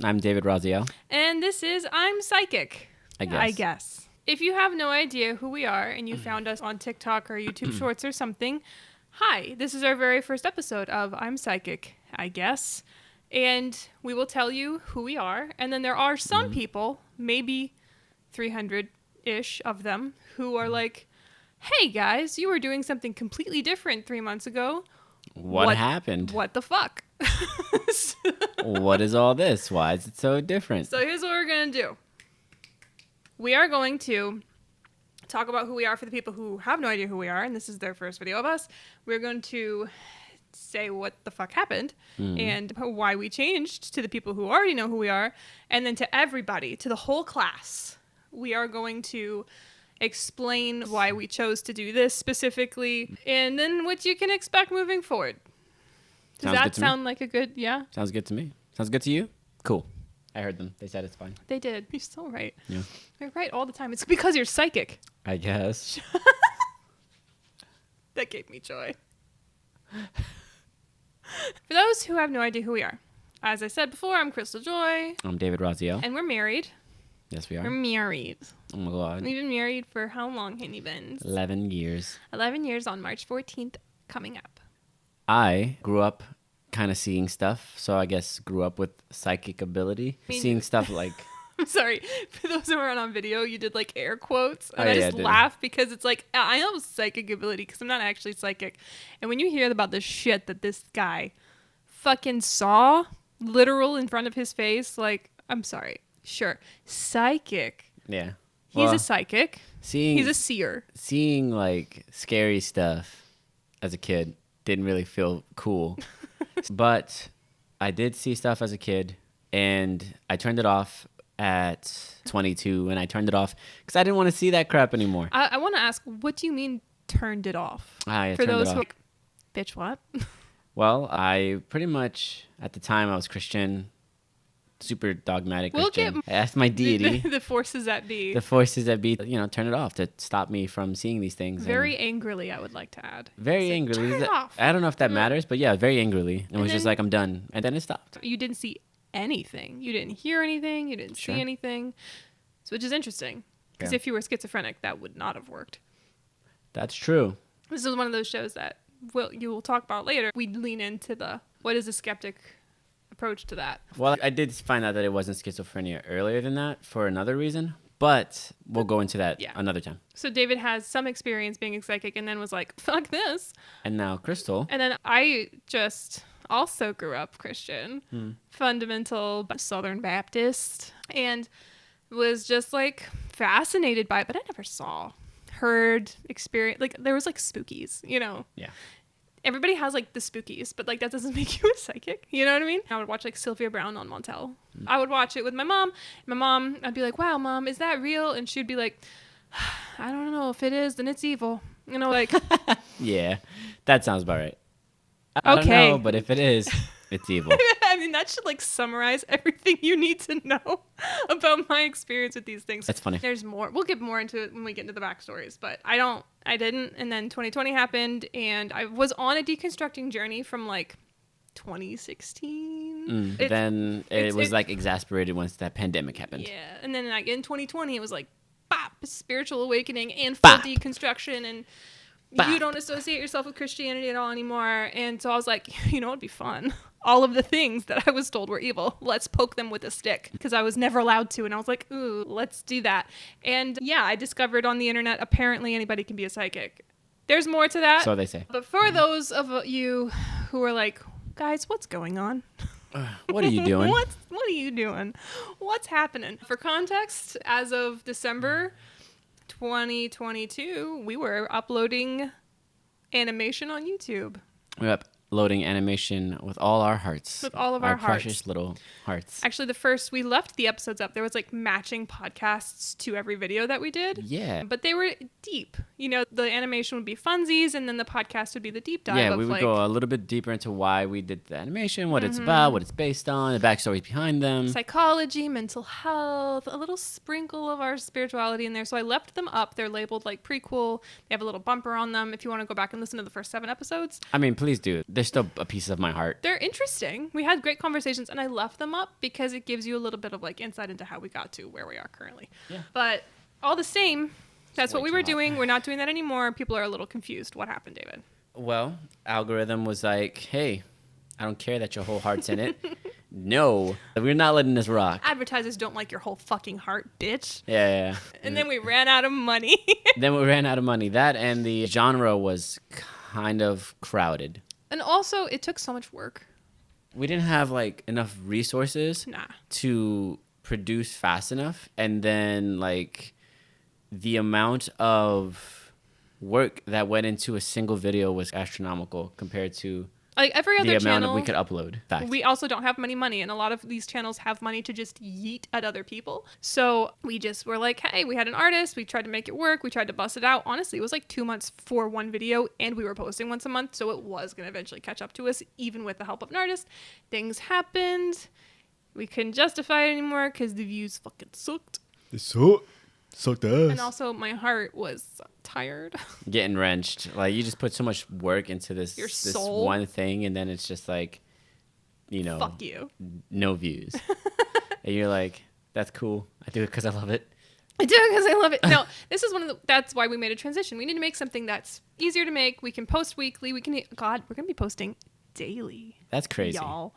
I'm David Raziel. And this is I'm Psychic. I guess. If you have no idea who we are and you found us on TikTok or YouTube Shorts or something, hi, this is our very first episode of I'm Psychic, I guess. And we will tell you who we are. And then there are some people, maybe 300-ish of them, who are like, hey guys, you were doing something completely different 3 months ago. What happened? What the fuck? What is all this? Why is it so different? So here's what we're going to do. We are going to talk about who we are for the people who have no idea who we are, and this is their first video of us. We're going to say what the fuck happened and why we changed to the people who already know who we are, and then to everybody, to the whole class, we are going to explain why we chose to do this specifically, and then what you can expect moving forward. Does that sound like a good, yeah? Sounds good to me. Sounds good to you? Cool. I heard them. They said it's fine. They did. You're so right. Yeah. You're right all the time. It's because you're psychic. I guess. That gave me joy. For those who have no idea who we are, as I said before, I'm Crystal Joy. I'm David Raziel. And we're married. Yes, we are. We're married. Oh my God. We've been married for how long, Henny Bens? 11 years. 11 years on March 14th coming up. I grew up kind of seeing stuff, so I guess grew up with psychic ability. Seeing stuff like... I'm sorry. For those who aren't on video, you did like air quotes. And Oh, I yeah, just laugh because it's like, I have psychic ability because I'm not actually psychic. And when you hear about the shit that this guy fucking saw, literal in front of his face, like, I'm sorry. Sure. Psychic. Yeah. He's a psychic. He's a seer. Seeing like scary stuff as a kid didn't really feel cool. But I did see stuff as a kid, and I turned it off at 22, and I turned it off because I didn't want to see that crap anymore. I want to ask, what do you mean turned it off? I For turned those it who off. like, bitch, what? Well, I pretty much, at the time, I was Christian, super dogmatic We'll Christian. get I asked my deity, the forces that be. the forces that be, turn it off to stop me from seeing these things. Very angrily, I would like to add. Very Say, angrily. turn it off. I don't know if that matters, but yeah, very angrily. And was just then- like, I'm done. And then it stopped. You didn't see anything. You didn't hear anything. You didn't Sure. see anything. So, which is interesting. Because Yeah. if you were schizophrenic, that would not have worked. That's true. This is one of those shows that you will talk about later. We lean into the, what is a skeptic approach to that? Well, I did find out that it wasn't schizophrenia earlier than that for another reason, but we'll go into that another time. So David has some experience being a psychic and then was like, fuck this. And now Crystal. And then I just also grew up Christian, fundamental Southern Baptist, and was just like fascinated by it, but I never saw, heard, experienced, like there was like spookies, Yeah. Everybody has like the spookies, but like that doesn't make you a psychic. You know what I mean? I would watch like Sylvia Brown on Montel. I would watch it with my mom. My mom, I'd be like, wow, Mom, is that real? And she'd be like, I don't know. If it is, then it's evil. Like. Yeah, that sounds about right. I don't know, but if it is, it's evil. I mean, that should like summarize everything you need to know about my experience with these things. That's funny. There's more. We'll get more into it when we get into the backstories, but I didn't. And then 2020 happened, and I was on a deconstructing journey from like 2016. Then it was like exasperated once that pandemic happened. Yeah. And then like in 2020, it was like, bop, spiritual awakening and full deconstruction, and you don't associate yourself with Christianity at all anymore. And so I was like, it'd be fun. All of the things that I was told were evil, let's poke them with a stick, because I was never allowed to. And I was like, ooh, let's do that. And yeah, I discovered on the internet, apparently anybody can be a psychic. There's more to that. So they say. But for those of you who are like, guys, what's going on? What are you doing? What are you doing? What's happening? For context, as of December 2022, we were uploading animation on YouTube. We're uploading animation with all our hearts. With all of our hearts. Precious little hearts. Actually, we left the episodes up. There was like matching podcasts to every video that we did. Yeah. But they were deep. You know, the animation would be funsies, and then the podcast would be the deep dive. Yeah, of we would like, go a little bit deeper into why we did the animation, what it's about, what it's based on, the backstories behind them. psychology, mental health, a little sprinkle of our spirituality in there. So I left them up. They're labeled like prequel. They have a little bumper on them if you want to go back and listen to the first 7 episodes. I mean, please do. They're still a piece of my heart. They're interesting. We had great conversations, and I left them up because it gives you a little bit of like insight into how we got to where we are currently. Yeah. But all the same, that's what we were too hot. doing. We're not doing that anymore. People are a little confused. What happened, David? Well, algorithm was like, hey, I don't care that your whole heart's in it. No, we're not letting this rock. Advertisers don't like your whole fucking heart, bitch. Yeah. And then we ran out of money. Then we ran out of money. That and the genre was kind of crowded. And also, it took so much work. We didn't have like enough resources Nah. to produce fast enough, and then like the amount of work that went into a single video was astronomical compared to Like every other the amount channel, we could upload. Fact. we also don't have money, and a lot of these channels have money to just yeet at other people. So we just were like, hey, we had an artist. We tried to make it work. We tried to bust it out. Honestly, it was like 2 months for one video, and we were posting once a month. So it was going to eventually catch up to us, even with the help of an artist. Things happened. We couldn't justify it anymore because the views fucking sucked. They sucked ass. And also, my heart was tired. Getting wrenched. Like you just put so much work into this Your this soul. one thing, and then it's just like, you know, Fuck you. no views. And you're like, that's cool. I do it because I love it. I do because I love it. No, this is one of the. That's why we made a transition. We need to make something that's easier to make. We can post weekly. We can. God, we're gonna be posting daily. That's crazy. y'all.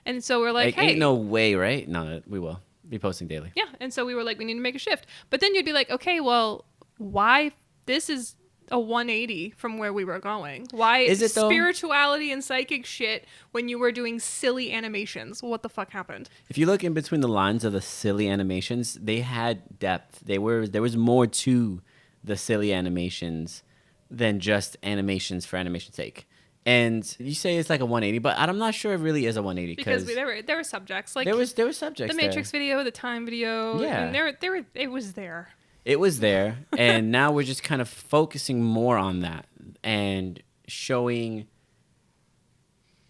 And so we're like, hey, ain't no way, right? No, we will be posting daily. yeah. And so we were like, we need to make a shift. But then you'd be like, okay, well, why? This is a 180 from where we were going. Why Is it though? spirituality and psychic shit when you were doing silly animations? What the fuck happened? If you look in between the lines of the silly animations, they had depth. There was more to the silly animations than just animations for animation's sake. And you say it's like a 180, but I'm not sure it really is a 180 Because there were subjects like there were subjects. the Matrix video, the Time video. Yeah. And it was there. It was there, and now we're just kind of focusing more on that and showing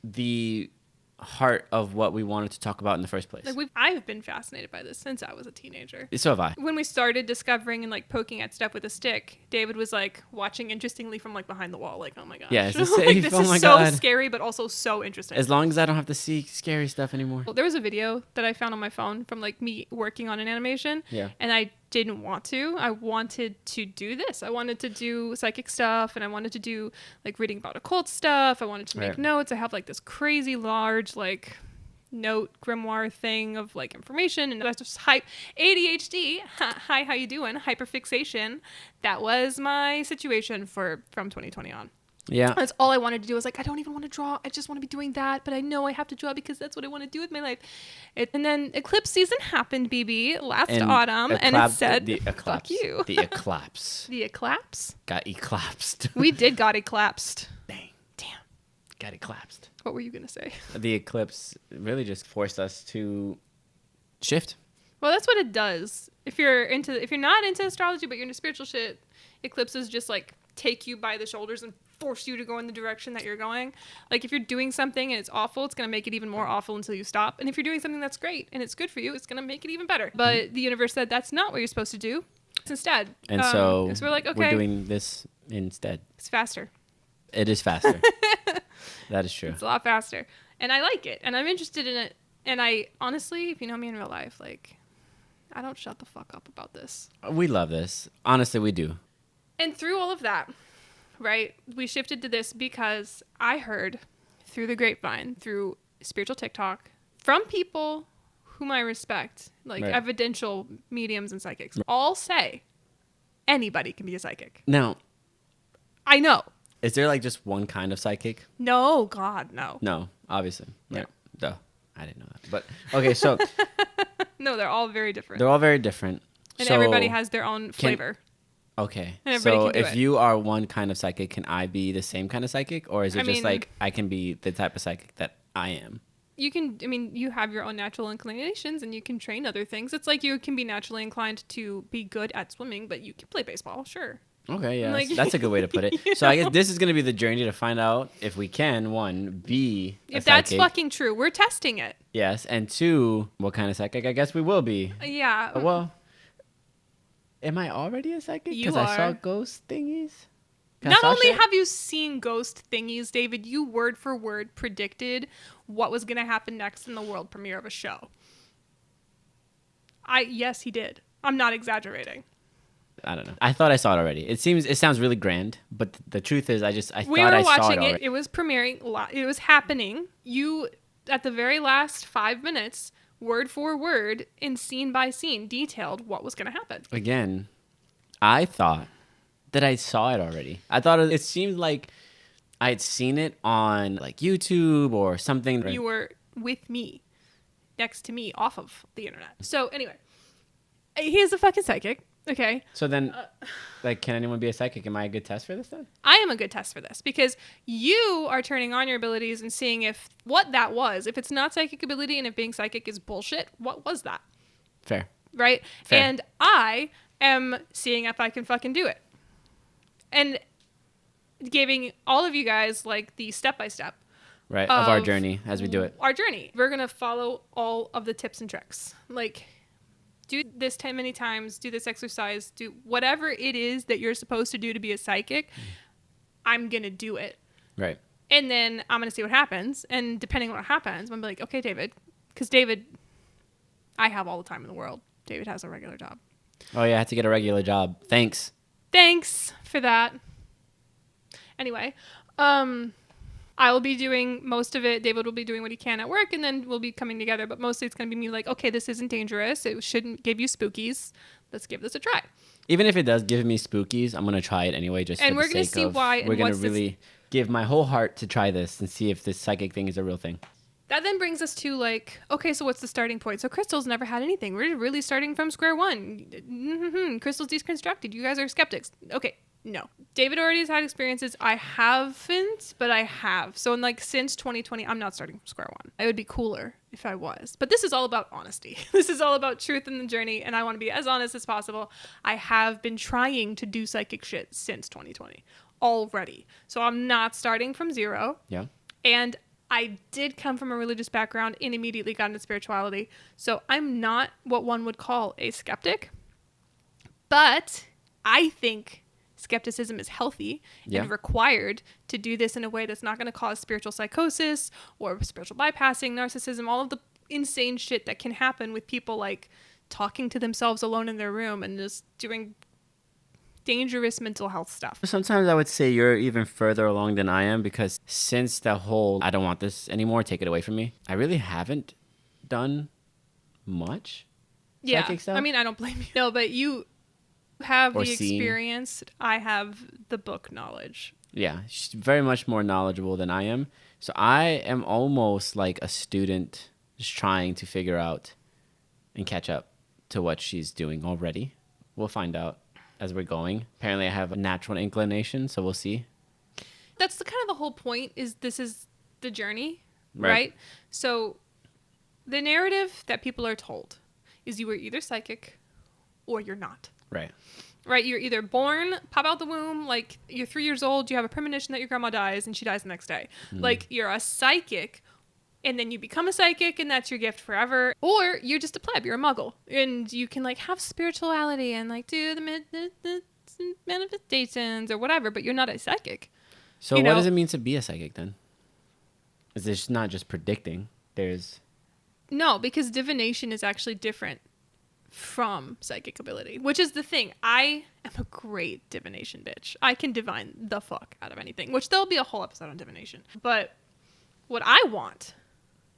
the heart of what we wanted to talk about in the first place. Like I've been fascinated by this since I was a teenager. So have I. When we started discovering and like poking at stuff with a stick, David was like watching interestingly from like behind the wall, like, oh my gosh. Yeah, is this Like, safe? this Oh is my so God. scary, but also so interesting. As long as I don't have to see scary stuff anymore. Well, there was a video that I found on my phone from like me working on an animation. Yeah. And I didn't want to. I wanted to do this. I wanted to do psychic stuff, and I wanted to do like reading about occult stuff. I wanted to make Right. notes. I have like this crazy large like note grimoire thing of like information, and that's just ADHD. Hi, how you doing? Hyperfixation. That was my situation from 2020 on. Yeah. That's all I wanted to do. I was like, I don't even want to draw. I just want to be doing that. But I know I have to draw because that's what I want to do with my life. And then eclipse season happened, BB, last autumn. And it said, the fuck eclipse. you. The eclipse. The eclipse? Got eclipsed. We did got eclipsed. Damn. Got eclipsed. What were you going to say? The eclipse really just forced us to shift. Well, that's what it does. If you're not into astrology, but you're into spiritual shit, eclipses just like take you by the shoulders and force you to go in the direction that you're going. Like if you're doing something and it's awful, it's going to make it even more awful until you stop. And if you're doing something that's great and it's good for you, it's going to make it even better. But the universe said that's not what you're supposed to do. It's instead. And so we're like, okay, we're doing this instead. it's faster. It is faster. That is true. It's a lot faster. And I like it. And I'm interested in it. And I honestly, if you know me in real life, like I don't shut the fuck up about this. We love this. Honestly, we do. And through all of that, right, we shifted to this because I heard through the grapevine, through spiritual TikTok, from people whom I respect, like Right. evidential mediums and psychics, all say anybody can be a psychic. Now, I know. is there like just one kind of psychic? No, God, no. No, obviously. No. Right. Duh. I didn't know that. But okay, so No, they're all very different. they're all very different. And So- everybody has their own flavor. Okay. And everybody So can do if it. you are one kind of psychic, can I be the same kind of psychic? Or is it I just mean- like I can be the type of psychic that I am? You have your own natural inclinations and you can train other things. It's like you can be naturally inclined to be good at swimming, but you can play baseball, sure. Okay, yeah, Like- that's a good way to put it. You So I guess know? this is going to be the journey to find out if we can, one, be a If that's psychic. fucking true, we're testing it. Yes, and two, what kind of psychic I guess we will be. Yeah. Well, am I already a psychic? You Because I saw are. ghost thingies. 'Cause I Not saw only shit? have you seen ghost thingies, David, you word for word predicted what was going to happen next in the world premiere of a show. Yes, he did. I'm not exaggerating. I don't know. I thought I saw it already. It sounds really grand, but the truth is, I We thought were I saw it watching it. already. It was premiering. It was happening. You, at the very last 5 minutes, word for word, and scene by scene, detailed what was going to happen. Again, I thought that I saw it already. I thought it seemed like I had seen it on like YouTube or something. You were with me, next to me, off of the internet. So anyway, he is a fucking psychic. Okay. So then, like, can anyone be a psychic? Am I a good test for this then? I am a good test for this because you are turning on your abilities and seeing if what that was. If it's not psychic ability and if being psychic is bullshit, what was that? Fair. Right? Fair. And I am seeing if I can fucking do it. And giving all of you guys like the step-by-step Right. Of our Of- journey as we do it. our journey. We're going to follow all of the tips and tricks. Like, do this 10 many times, do this exercise, do whatever it is that you're supposed to do to be a psychic. I'm going to do it. Right. And then I'm going to see what happens. And depending on what happens, I'm going to be like, okay, David. Because David, I have all the time in the world. David has a regular job. Oh yeah, I had to get a regular job. Thanks. Thanks for that. Anyway, I will be doing most of it. David will be doing what he can at work, and then we'll be coming together. But mostly it's going to be me like, okay, this isn't dangerous. It shouldn't give you spookies. Let's give this a try. Even if it does give me spookies, I'm gonna try it anyway. Just And for we're the gonna sake see of, why and we're gonna what's this- really give my whole heart to try this and see if this psychic thing is a real thing. That then brings us to like, okay, so what's the starting point? So Crystal's never had anything. We're really starting from square one. Crystal's deconstructed. You guys are skeptics. Okay, no. David already has had experiences. I haven't, but I have. So in like since 2020, I'm not starting from square one. It would be cooler if I was. But this is all about honesty. This is all about truth in the journey, and I want to be as honest as possible. I have been trying to do psychic shit since 2020 already. So I'm not starting from zero. Yeah. And I did come from a religious background and immediately got into spirituality. So I'm not what one would call a skeptic. But I think skepticism is healthy Yeah. and required to do this in a way that's not going to cause spiritual psychosis or spiritual bypassing, narcissism, all of the insane shit that can happen with people like talking to themselves alone in their room and just doing dangerous mental health stuff. Sometimes I would say you're even further along than I am because since the whole I don't want this anymore, take it away from me, I really haven't done much Yeah. psychic stuff. I mean, I don't blame you. No, but you have Or the seen. experience. I have the book knowledge. Yeah, she's very much more knowledgeable than I am. So I am almost like a student just trying to figure out and catch up to what she's doing already. We'll find out as we're going. Apparently I have a natural inclination, so we'll see. That's the kind of the whole point is this is the journey, Right. right? So the narrative that people are told is you are either psychic or you're not. Right. Right? You're either born, pop out the womb, like you're 3 years old, you have a premonition that your grandma dies and she dies the next day. Like you're a psychic and then you become a psychic and that's your gift forever. Or you're just a pleb, you're a muggle. And you can like have spirituality and like do the manifestations or whatever, but you're not a psychic. So You what know- does it mean to be a psychic then? Is this not just predicting? There's No, because divination is actually different from psychic ability, which is the thing. I am a great divination bitch. I can divine the fuck out of anything, which there'll be a whole episode on divination. But what I want,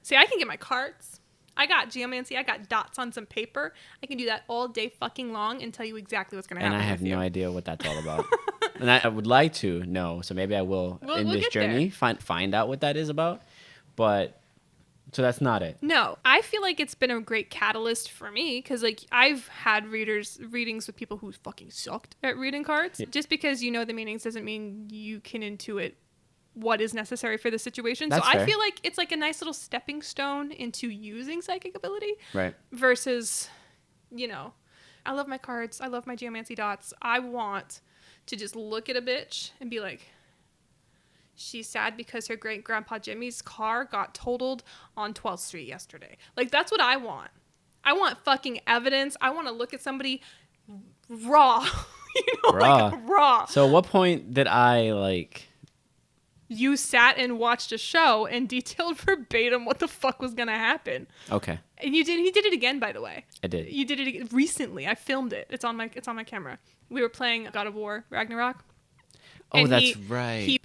see, I can get my cards. I got geomancy. I got dots on some paper. I can do that all day fucking long and tell you exactly what's going to and happen. I have with you. no idea what that's all about. And I would like to know, so maybe I will We'll in this get journey find out what that is about. But so that's not it. No, I feel like it's been a great catalyst for me because, like, I've had readings with people who fucking sucked at reading cards. Yeah. Just because you know the meanings doesn't mean you can intuit what is necessary for the situation. That's so I fair. feel like it's like a nice little stepping stone into using psychic ability Right. versus, you know, I love my cards. I love my geomancy dots. I want to just look at a bitch and be like, she's sad because her great grandpa Jimmy's car got totaled on 12th Street yesterday. Like, that's what I want. I want fucking evidence. I want to look at somebody raw. Raw. Like raw. So, what point did I like? You sat and watched a show and detailed verbatim what the fuck was gonna happen. Okay. And he did it again, by the way. I did. You did it recently. I filmed it. It's on my camera. We were playing God of War Ragnarok. Oh, and that's right. He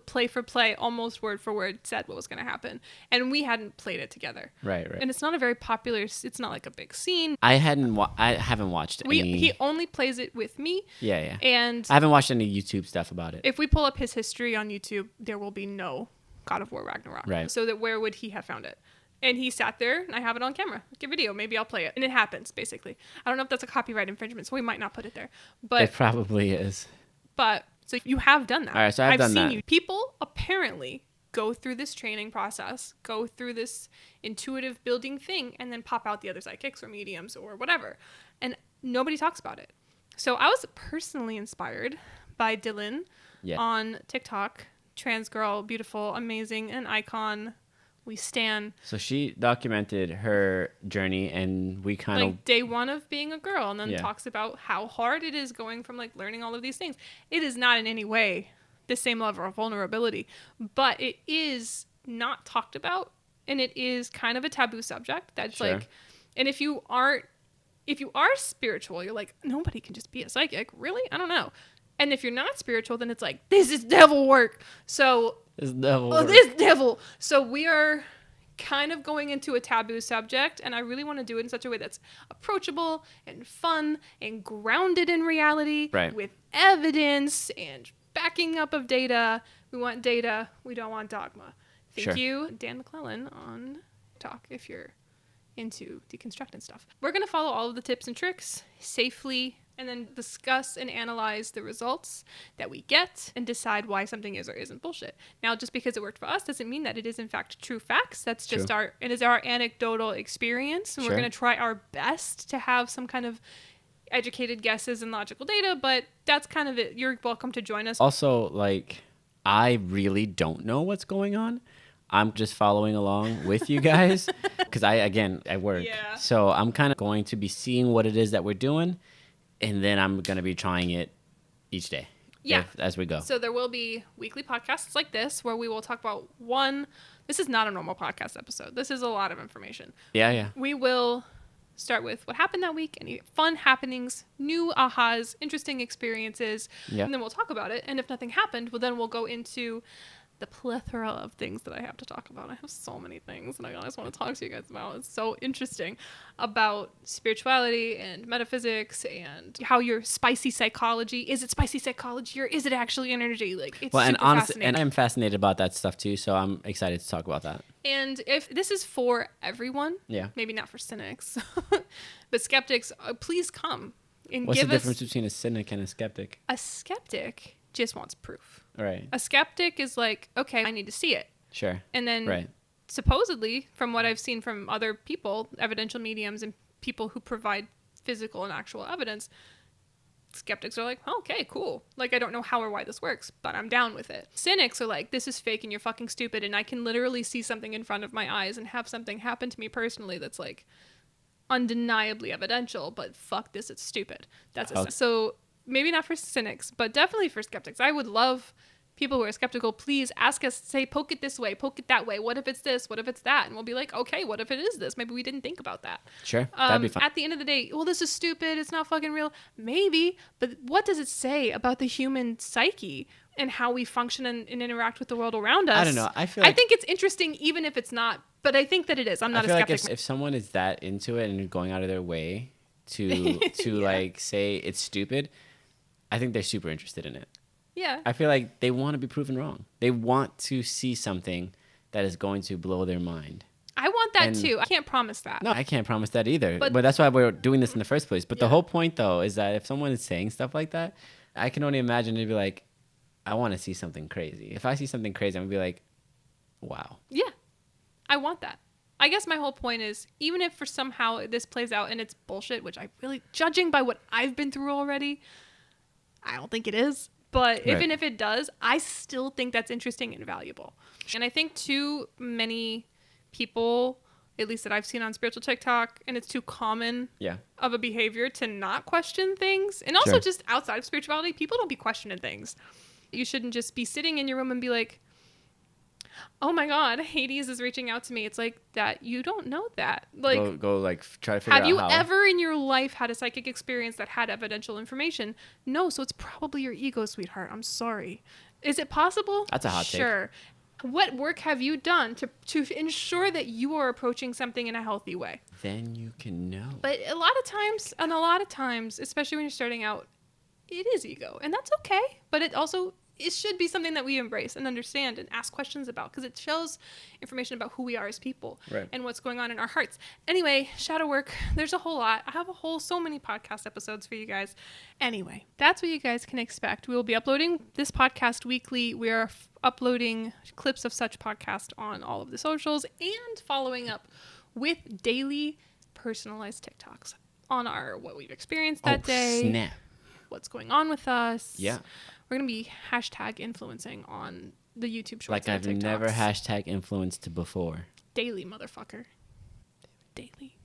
play for play, almost word for word, said what was going to happen, and we hadn't played it together. Right. And it's not a very popular. It's not like a big scene. I haven't watched any. He only plays it with me. Yeah. And I haven't watched any YouTube stuff about it. if we pull up his history on YouTube, there will be no God of War Ragnarok. Right. So that where would he have found it? And he sat there, and I have it on camera, like a video. Maybe I'll play it, and it happens basically. I don't know if that's a copyright infringement, so we might not put it there. But It probably is. So you have done that. All right, so I've done seen that. you. People apparently go through this training process, go through this intuitive building thing, and then pop out the other psychics or mediums or whatever. And nobody talks about it. So I was personally inspired by Dylan on TikTok. Trans girl, beautiful, amazing, an icon. We stan. So she documented her journey, and we kind of like day one of being a girl, and then Yeah. talks about how hard it is going from like learning all of these things. It is not in any way the same level of vulnerability, but it is not talked about, and it is kind of a taboo subject. That's Sure. like, and if you are spiritual, you're like, nobody can just be a psychic, really? I don't know. And if you're not spiritual, then it's like, this is devil work. So this devil. this devil. So we are kind of going into a taboo subject, and I really want to do it in such a way that's approachable and fun and grounded in reality, Right. with evidence and backing up of data. We want data. We don't want dogma. Thank Sure. you, Dan McClellan on TikTok, if you're into deconstructing stuff. We're going to follow all of the tips and tricks safely, and then discuss and analyze the results that we get and decide why something is or isn't bullshit. Now, just because it worked for us doesn't mean that it is in fact true facts. That's just True. it is our anecdotal experience, and Sure. we're going to try our best to have some kind of educated guesses and logical data, but that's kind of it. You're welcome to join us. Also, like, I really don't know what's going on. I'm just following along with you guys because I work. Yeah. So I'm kind of going to be seeing what it is that we're doing, and then I'm going to be trying it each day. Yeah. As we go. So there will be weekly podcasts like this where we will talk about this is not a normal podcast episode. This is a lot of information. Yeah. We will start with what happened that week, any fun happenings, new ahas, interesting experiences, Yeah. and then we'll talk about it. And if nothing happened, well, then we'll go into the plethora of things that I have to talk about. I have so many things and I always want to talk to you guys about. It's so interesting about spirituality and metaphysics and how your spicy psychology, is it spicy psychology or is it actually energy? Like, it's Well, and super honestly, fascinating. and I'm fascinated about that stuff too, so I'm excited to talk about that. And if this is for everyone, Yeah. maybe not for cynics, but skeptics, please come and What's the give difference us. between a cynic and a skeptic? A skeptic just wants proof. All right. A skeptic is like, okay, I need to see it. Sure. And then Right. supposedly, from what I've seen from other people, evidential mediums and people who provide physical and actual evidence, skeptics are like, oh, okay, cool. Like, I don't know how or why this works, but I'm down with it. Cynics are like, this is fake and you're fucking stupid, and I can literally see something in front of my eyes and have something happen to me personally that's like undeniably evidential, but fuck this, it's stupid. So maybe not for cynics, but definitely for skeptics. I would love people who are skeptical, please ask us, say, poke it this way, poke it that way. What if it's this? What if it's that? And we'll be like, okay, what if it is this? Maybe we didn't think about that. Sure. That'd be fun. At the end of the day, well, this is stupid. It's not fucking real. Maybe, but what does it say about the human psyche and how we function and interact with the world around us? I don't know. I think it's interesting, even if it's not, but I think that it is. I'm not I feel a like skeptic. if someone is that into it and going out of their way to like say it's stupid, I think they're super interested in it. Yeah. I feel like they want to be proven wrong. They want to see something that is going to blow their mind. I want that And- too. I can't promise that. No, I can't promise that either. But- But that's why we're doing this in the first place. But the Yeah. whole point, though, is that if someone is saying stuff like that, I can only imagine it'd be like, I want to see something crazy. If I see something crazy, I'm going to be like, wow. Yeah. I want that. I guess my whole point is, even if for somehow this plays out and it's bullshit, which I really, judging by what I've been through already, I don't think it is. But Right. even if it does, I still think that's interesting and valuable. And I think too many people, at least that I've seen on spiritual TikTok, and it's too common Yeah. of a behavior to not question things. And also Sure. just outside of spirituality, people don't be questioning things. You shouldn't just be sitting in your room and be like, oh my God, Hades is reaching out to me. It's like that. You don't know that. Like, Go like try to figure out have you how. ever in your life had a psychic experience that had evidential information? No, so it's probably your ego, sweetheart. I'm sorry. Is it possible? That's a hot take. Sure. What work have you done to ensure that you are approaching something in a healthy way? Then you can know. But a lot of times, especially when you're starting out, it is ego, and that's okay. But it should be something that we embrace and understand and ask questions about, because it shows information about who we are as people Right. and what's going on in our hearts. Anyway, shadow work, there's a whole lot. I have so many podcast episodes for you guys. Anyway, that's what you guys can expect. We will be uploading this podcast weekly. We are uploading clips of such podcast on all of the socials and following up with daily personalized TikToks on what we've experienced that day, Snap. what's going on with us. Yeah. We're going to be hashtag influencing on the YouTube shorts. Like and I've never TikToks. hashtag influenced before. Daily, motherfucker. Daily.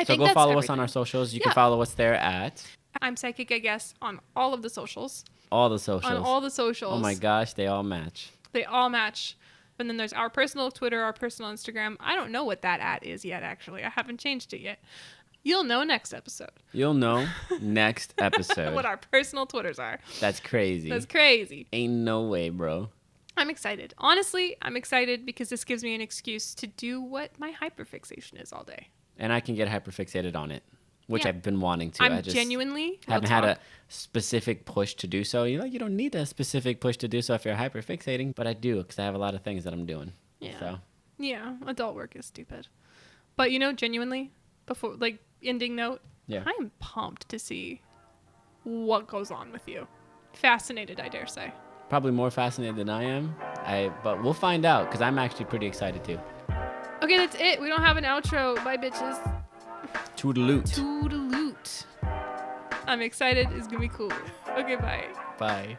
So go follow us on our socials. You can Yeah. follow us there at I'm Psychic, I guess, on all of the socials. all the socials. On all the socials. Oh my gosh, they all match. They all match. And then there's our personal Twitter, our personal Instagram. I don't know what that @ is yet, actually. I haven't changed it yet. You'll know next episode You'll know next episode. what our personal Twitters are. That's crazy. That's crazy. Ain't no way, bro. I'm excited. Honestly, I'm excited because this gives me an excuse to do what my hyperfixation is all day. And I can get hyperfixated on it, which Yeah. I've been wanting to. I'm I just genuinely haven't real had a talk. specific push to do so. You don't need a specific push to do so if you're hyperfixating, but I do because I have a lot of things that I'm doing. Yeah. So Yeah, adult work is stupid. But genuinely, before ending note, yeah. I am pumped to see what goes on with you. Fascinated, I dare say. Probably more fascinated than I am. But we'll find out because I'm actually pretty excited too. Okay, that's it. We don't have an outro. Bye, bitches. Toodaloot. Toodaloot. I'm excited. It's gonna be cool. Okay, bye. Bye.